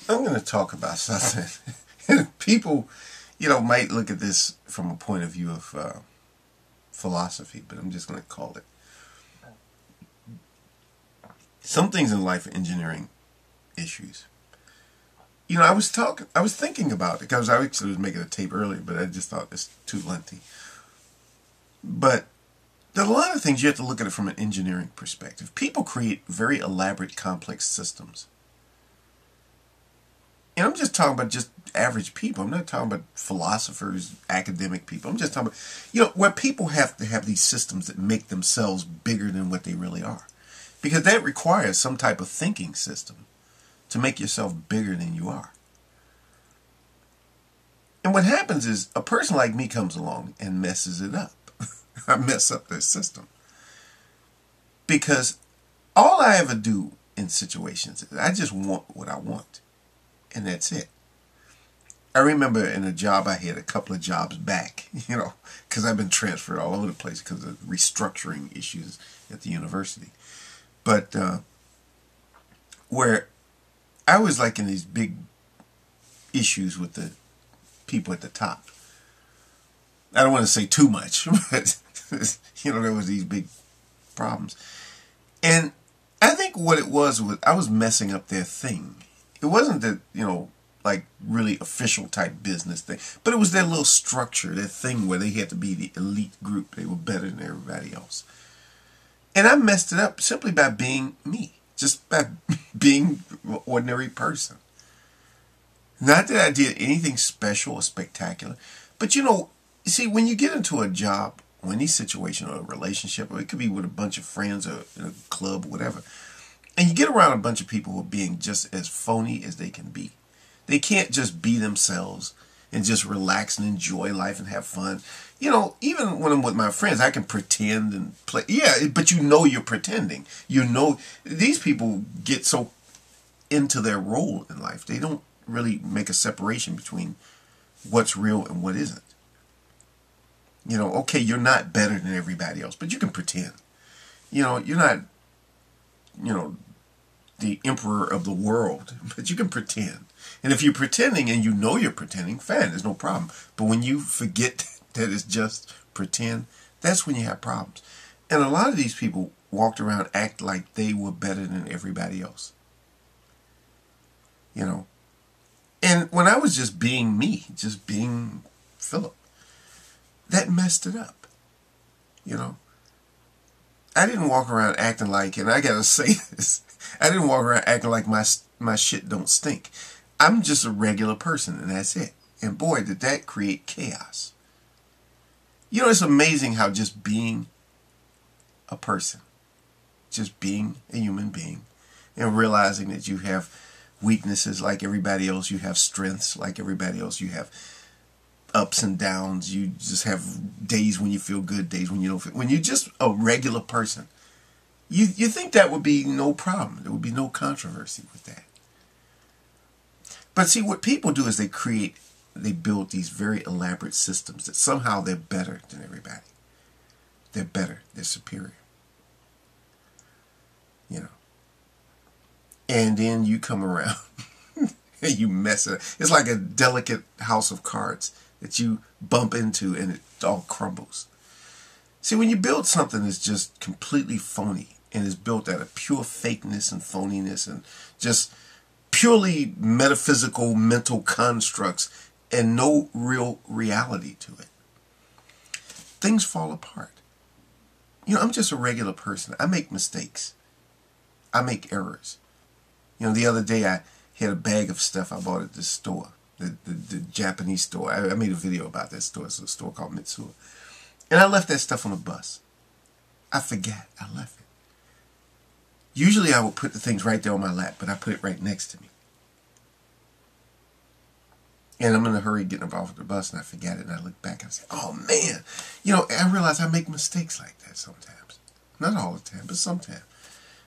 I'm going to talk about something. People, might look at this from a point of view of philosophy, but I'm just going to call it. Some things in life are engineering issues. I was thinking about it because I actually was making a tape earlier, but I just thought it's too lengthy. But there are a lot of things you have to look at it from an engineering perspective. People create very elaborate, complex systems. And I'm just talking about just average people. I'm not talking about philosophers, academic people. I'm just talking about, where people have to have these systems that make themselves bigger than what they really are. Because that requires some type of thinking system to make yourself bigger than you are. And what happens is a person like me comes along and messes it up. I mess up their system. Because all I ever do in situations is I just want what I want. And that's it. I remember in a job I had a couple of jobs back, because I've been transferred all over the place because of restructuring issues at the university. But where I was like in these big issues with the people at the top. I don't want to say too much, but there was these big problems. And I think what it was I was messing up their thing. It wasn't that, like really official type business thing, but it was their little structure, their thing where they had to be the elite group. They were better than everybody else. And I messed it up simply by being me, just by being an ordinary person. Not that I did anything special or spectacular, but see, when you get into a job or any situation or a relationship, or it could be with a bunch of friends or in a club or whatever, and you get around a bunch of people who are being just as phony as they can be. They can't just be themselves and just relax and enjoy life and have fun. Even when I'm with my friends, I can pretend and play. Yeah, but you're pretending. These people get so into their role in life. They don't really make a separation between what's real and what isn't. Okay, you're not better than everybody else, but you can pretend. You're not, the emperor of the world, but you can pretend. And if you're pretending and you're pretending, fine, there's no problem. But when you forget that it's just pretend, that's when you have problems. And a lot of these people walked around act like they were better than everybody else. And when I was just being me, just being Philip, that messed it up. I didn't walk around acting like, and I gotta say this, I didn't walk around acting like my shit don't stink. I'm just a regular person, and that's it. And boy, did that create chaos. It's amazing how just being a person, just being a human being, and realizing that you have weaknesses like everybody else, you have strengths like everybody else, you have ups and downs, you just have days when you feel good, days when you don't feel. When you're just a regular person, you think that would be no problem. There would be no controversy with that. But see, what people do is they build these very elaborate systems that somehow they're better than everybody. They're better. They're superior. And then you come around and you mess it up. It's like a delicate house of cards that you bump into and it all crumbles. See, when you build something that's just completely phony and is built out of pure fakeness and phoniness and just purely metaphysical mental constructs and no real reality to it, things fall apart. I'm just a regular person. I make mistakes. I make errors. The other day I had a bag of stuff I bought at this store, the Japanese store. I made a video about that store. It's a store called Mitsuya. And I left that stuff on the bus. I forgot I left it. Usually I would put the things right there on my lap, but I put it right next to me. And I'm in a hurry getting off the bus, and I forgot it, and I look back and I say, oh man, I realize I make mistakes like that sometimes. Not all the time, but sometimes.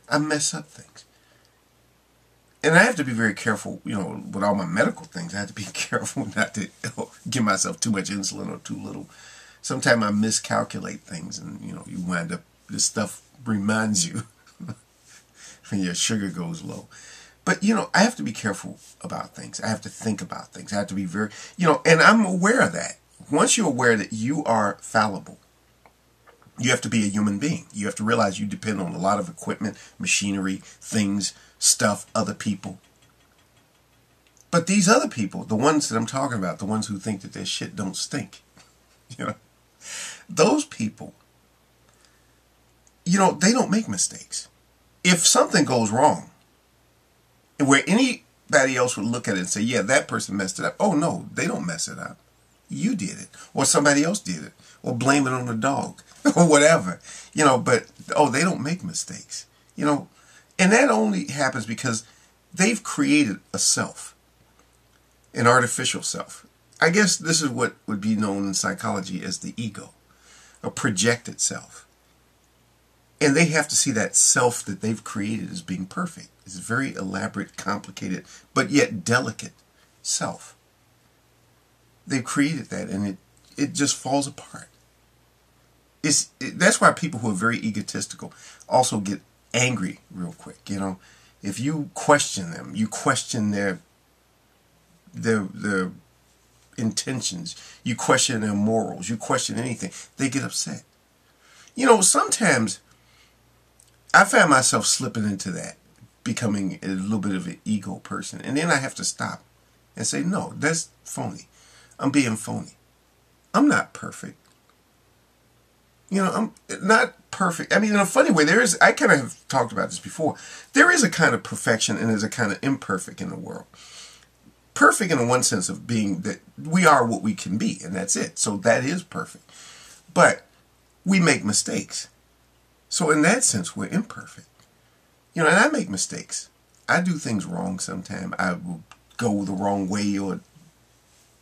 I mess up things. And I have to be very careful, with all my medical things. I have to be careful not to give myself too much insulin or too little. Sometimes I miscalculate things, and, you wind up, this stuff reminds you when your sugar goes low. But, I have to be careful about things. I have to think about things. I have to be very, and I'm aware of that. Once you're aware that you are fallible, you have to be a human being. You have to realize you depend on a lot of equipment, machinery, things, stuff, other people. But these other people, the ones that I'm talking about, the ones who think that their shit don't stink, those people, they don't make mistakes. If something goes wrong, where anybody else would look at it and say, yeah, that person messed it up. Oh, no, they don't mess it up. You did it. Or somebody else did it. Or blame it on the dog. Or whatever. But, they don't make mistakes. And that only happens because they've created a self. An artificial self. I guess this is what would be known in psychology as the ego. A projected self. And they have to see that self that they've created as being perfect. It's a very elaborate, complicated, but yet delicate self. They've created that, and it just falls apart. That's why people who are very egotistical also get angry real quick. If you question them, you question their intentions, you question their morals, you question anything, they get upset. Sometimes I find myself slipping into that, becoming a little bit of an ego person. And then I have to stop and say, no, that's phony. I'm being phony. I'm not perfect. I'm not perfect. I mean, in a funny way, I kind of have talked about this before. There is a kind of perfection and there's a kind of imperfect in the world. Perfect in one sense of being that we are what we can be, and that's it. So that is perfect. But we make mistakes. So in that sense, we're imperfect. And I make mistakes. I do things wrong sometimes. I will go the wrong way or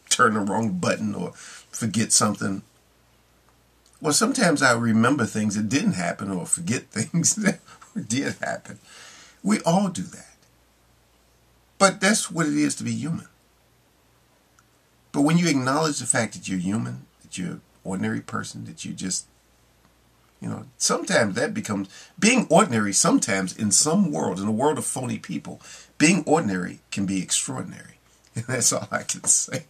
turn the wrong button or forget something. Well, sometimes I remember things that didn't happen or forget things that did happen. We all do that. But that's what it is to be human. But when you acknowledge the fact that you're human, that you're an ordinary person, that you just, sometimes that becomes, being ordinary sometimes in some worlds, in a world of phony people, being ordinary can be extraordinary. And that's all I can say.